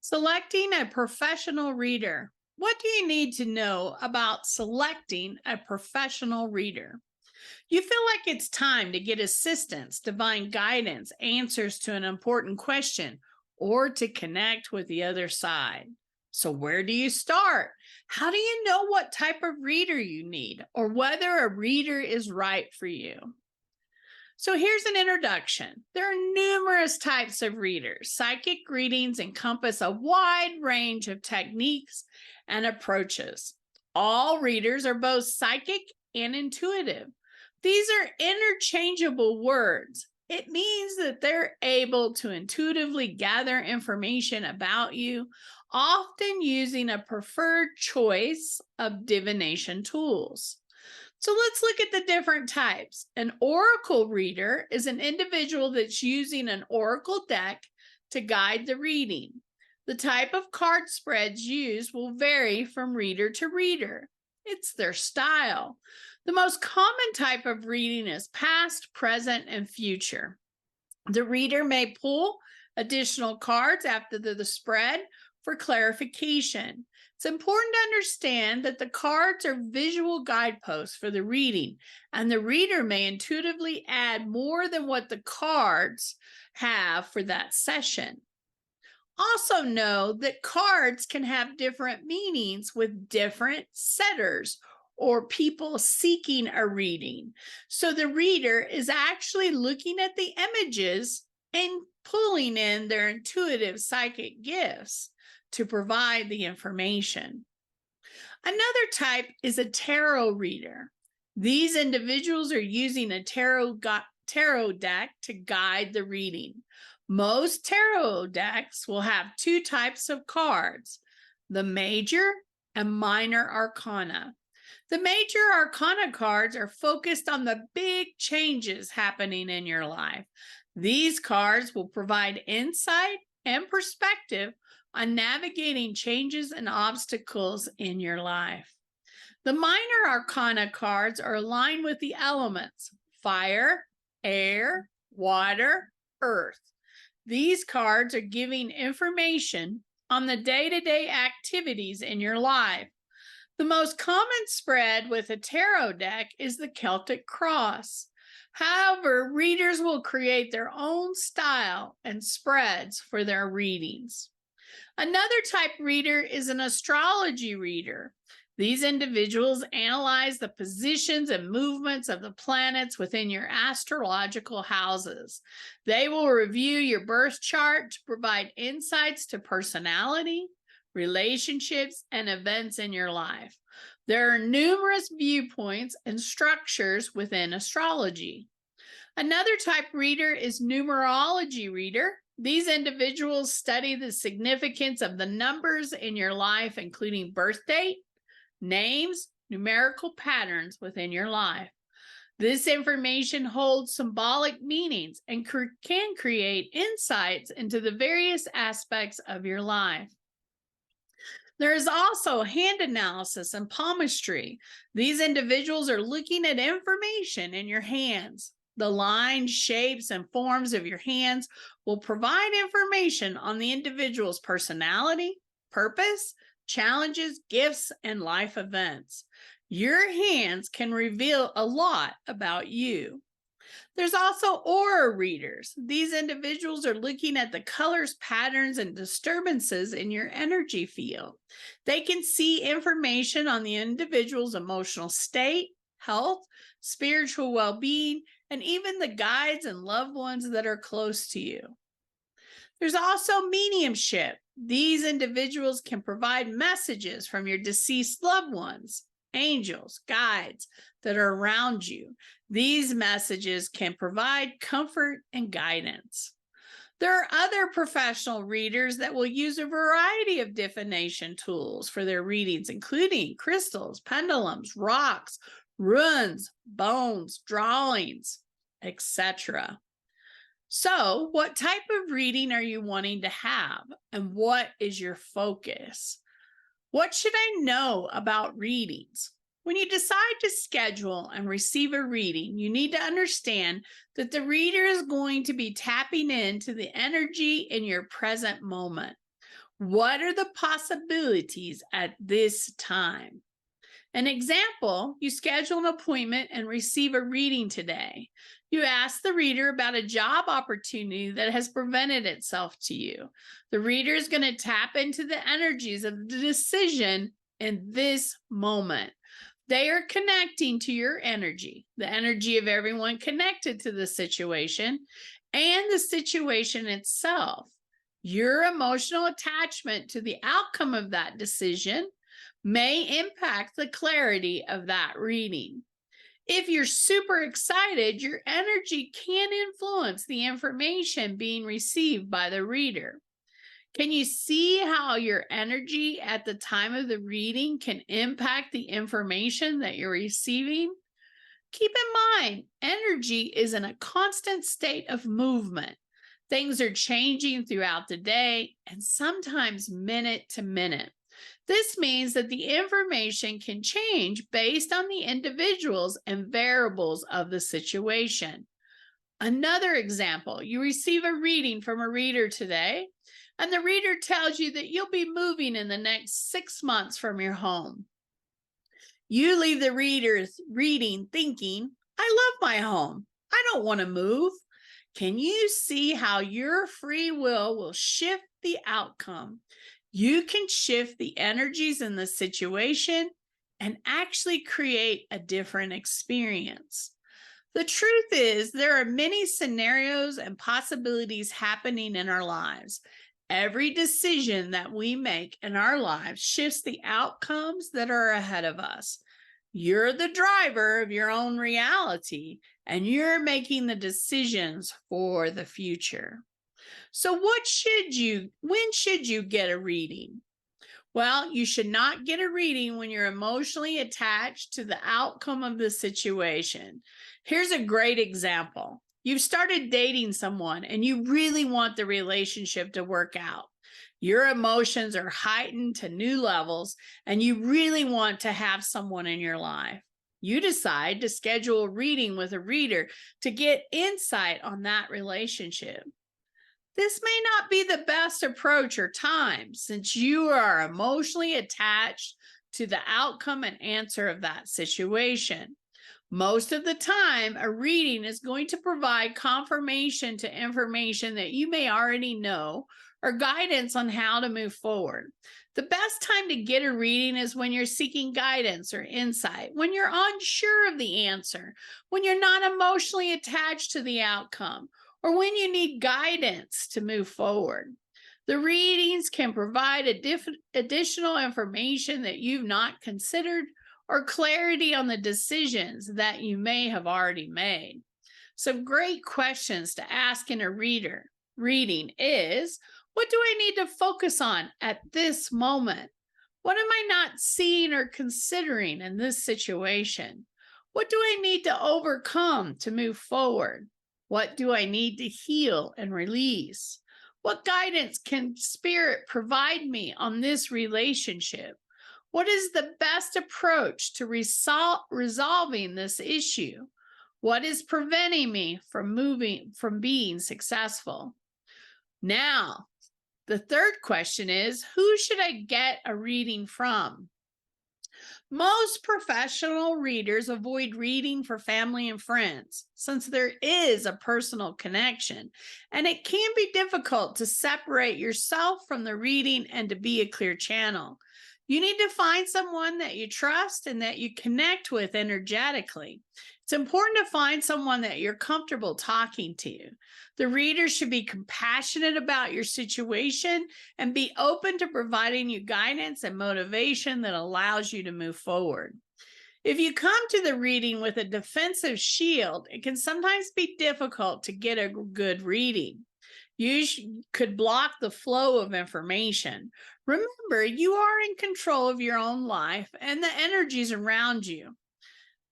Selecting a professional reader. What do you need to know about selecting a professional reader? You feel like it's time to get assistance, divine guidance, answers to an important question, or to connect with the other side. So, where do you start? How do you know what type of reader you need or whether a reader is right for you? So here's an introduction. There are numerous types of readers. Psychic readings encompass a wide range of techniques and approaches. All readers are both psychic and intuitive. These are interchangeable words. It means that they're able to intuitively gather information about you, often using a preferred choice of divination tools. So let's look at the different types. An oracle reader is an individual that's using an oracle deck to guide the reading. The type of card spreads used will vary from reader to reader. It's their style. The most common type of reading is past, present, and future. The reader may pull additional cards after the spread for clarification. It's important to understand that the cards are visual guideposts for the reading, and the reader may intuitively add more than what the cards have for that session. Also know that cards can have different meanings with different setters or people seeking a reading. So the reader is actually looking at the images and pulling in their intuitive psychic gifts to provide the information. Another type is a tarot reader. These individuals are using a tarot deck to guide the reading. Most tarot decks will have two types of cards, the major and minor arcana. The major arcana cards are focused on the big changes happening in your life. These cards will provide insight and perspective on navigating changes and obstacles in your life. The minor arcana cards are aligned with the elements: fire, air, water, earth. These cards are giving information on the day-to-day activities in your life. The most common spread with a tarot deck is the Celtic cross. However, readers will create their own style and spreads for their readings. Another type reader is an astrology reader. These individuals analyze the positions and movements of the planets within your astrological houses. They will review your birth chart to provide insights to personality, relationships, and events in your life. There are numerous viewpoints and structures within astrology. Another type reader is numerology reader. These individuals study the significance of the numbers in your life, including birth date, names, numerical patterns within your life. This information holds symbolic meanings and can create insights into the various aspects of your life. There is also hand analysis and palmistry. These individuals are looking at information in your hands. The lines, shapes, and forms of your hands will provide information on the individual's personality, purpose, challenges, gifts, and life events. Your hands can reveal a lot about you. There's also aura readers. These individuals are looking at the colors, patterns, and disturbances in your energy field. They can see information on the individual's emotional state, health, spiritual well-being, and even the guides and loved ones that are close to you. There's also mediumship. These individuals can provide messages from your deceased loved ones, angels, guides that are around you. These messages can provide comfort and guidance. There are other professional readers that will use a variety of divination tools for their readings, including crystals, pendulums, rocks, runes, bones, drawings, etc. So, what type of reading are you wanting to have, and what is your focus? What should I know about readings? When you decide to schedule and receive a reading, you need to understand that the reader is going to be tapping into the energy in your present moment. What are the possibilities at this time? An example, you schedule an appointment and receive a reading today. You ask the reader about a job opportunity that has presented itself to you. The reader is going to tap into the energies of the decision in this moment. They are connecting to your energy, the energy of everyone connected to the situation, and the situation itself. Your emotional attachment to the outcome of that decision may impact the clarity of that reading. If you're super excited, your energy can influence the information being received by the reader. Can you see how your energy at the time of the reading can impact the information that you're receiving? Keep in mind, energy is in a constant state of movement. Things are changing throughout the day and sometimes minute to minute. This means that the information can change based on the individuals and variables of the situation. Another example, you receive a reading from a reader today, and the reader tells you that you'll be moving in the next 6 months from your home. You leave the reader's reading thinking, I love my home. I don't want to move. Can you see how your free will shift the outcome? You can shift the energies in the situation and actually create a different experience. The truth is, there are many scenarios and possibilities happening in our lives. Every decision that we make in our lives shifts the outcomes that are ahead of us. You're the driver of your own reality, and you're making the decisions for the future. So when should you get a reading? Well, you should not get a reading when you're emotionally attached to the outcome of the situation. Here's a great example. You've started dating someone and you really want the relationship to work out. Your emotions are heightened to new levels and you really want to have someone in your life. You decide to schedule a reading with a reader to get insight on that relationship. This may not be the best approach or time since you are emotionally attached to the outcome and answer of that situation. Most of the time, a reading is going to provide confirmation to information that you may already know or guidance on how to move forward. The best time to get a reading is when you're seeking guidance or insight, when you're unsure of the answer, when you're not emotionally attached to the outcome, or when you need guidance to move forward. The readings can provide additional information that you've not considered or clarity on the decisions that you may have already made. Some great questions to ask in a reading is, what do I need to focus on at this moment? What am I not seeing or considering in this situation? What do I need to overcome to move forward? What do I need to heal and release? What guidance can Spirit provide me on this relationship? What is the best approach to resolving this issue? What is preventing me from being successful? Now, the third question is, who should I get a reading from? Most professional readers avoid reading for family and friends since there is a personal connection, and it can be difficult to separate yourself from the reading and to be a clear channel. You need to find someone that you trust and that you connect with energetically. It's important to find someone that you're comfortable talking to. The reader should be compassionate about your situation and be open to providing you guidance and motivation that allows you to move forward. If you come to the reading with a defensive shield, it can sometimes be difficult to get a good reading. You could block the flow of information. Remember, you are in control of your own life and the energies around you.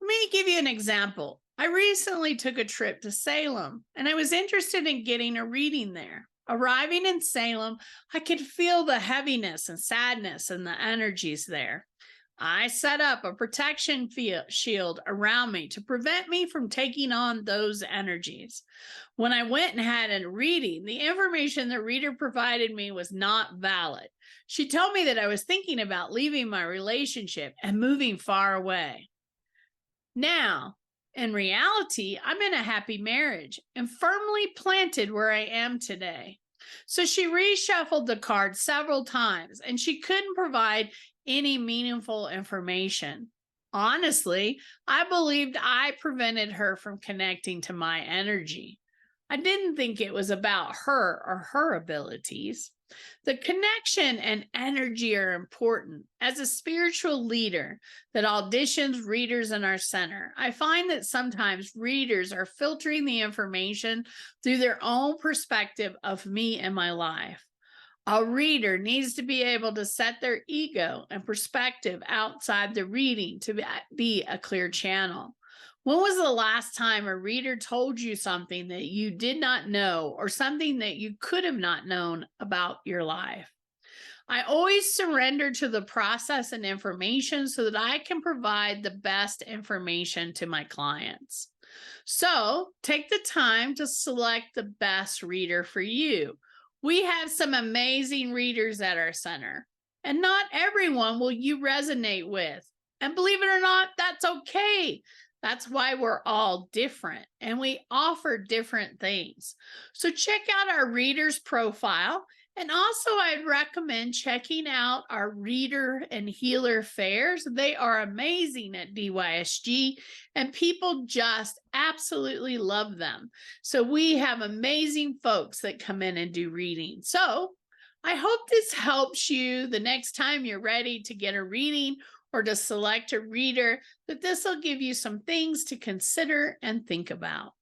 Let me give you an example. I recently took a trip to Salem, and I was interested in getting a reading there. Arriving in Salem, I could feel the heaviness and sadness and the energies there. I set up a protection shield around me to prevent me from taking on those energies. When I went and had a reading, the information the reader provided me was not valid. She told me that I was thinking about leaving my relationship and moving far away. Now, in reality, I'm in a happy marriage and firmly planted where I am today. So she reshuffled the cards several times and she couldn't provide any meaningful information. Honestly, I believed I prevented her from connecting to my energy. I didn't think it was about her or her abilities. The connection and energy are important. As a spiritual leader that auditions readers in our center, I find that sometimes readers are filtering the information through their own perspective of me and my life. A reader needs to be able to set their ego and perspective outside the reading to be a clear channel. When was the last time a reader told you something that you did not know or something that you could have not known about your life? I always surrender to the process and information so that I can provide the best information to my clients. So take the time to select the best reader for you. We have some amazing readers at our center, and not everyone will you resonate with. And believe it or not, that's okay. That's why we're all different and we offer different things. So check out our reader's profile. And also, I'd recommend checking out our reader and healer fairs. They are amazing at DYSG, and people just absolutely love them. So we have amazing folks that come in and do readings. So I hope this helps you the next time you're ready to get a reading or to select a reader, that this will give you some things to consider and think about.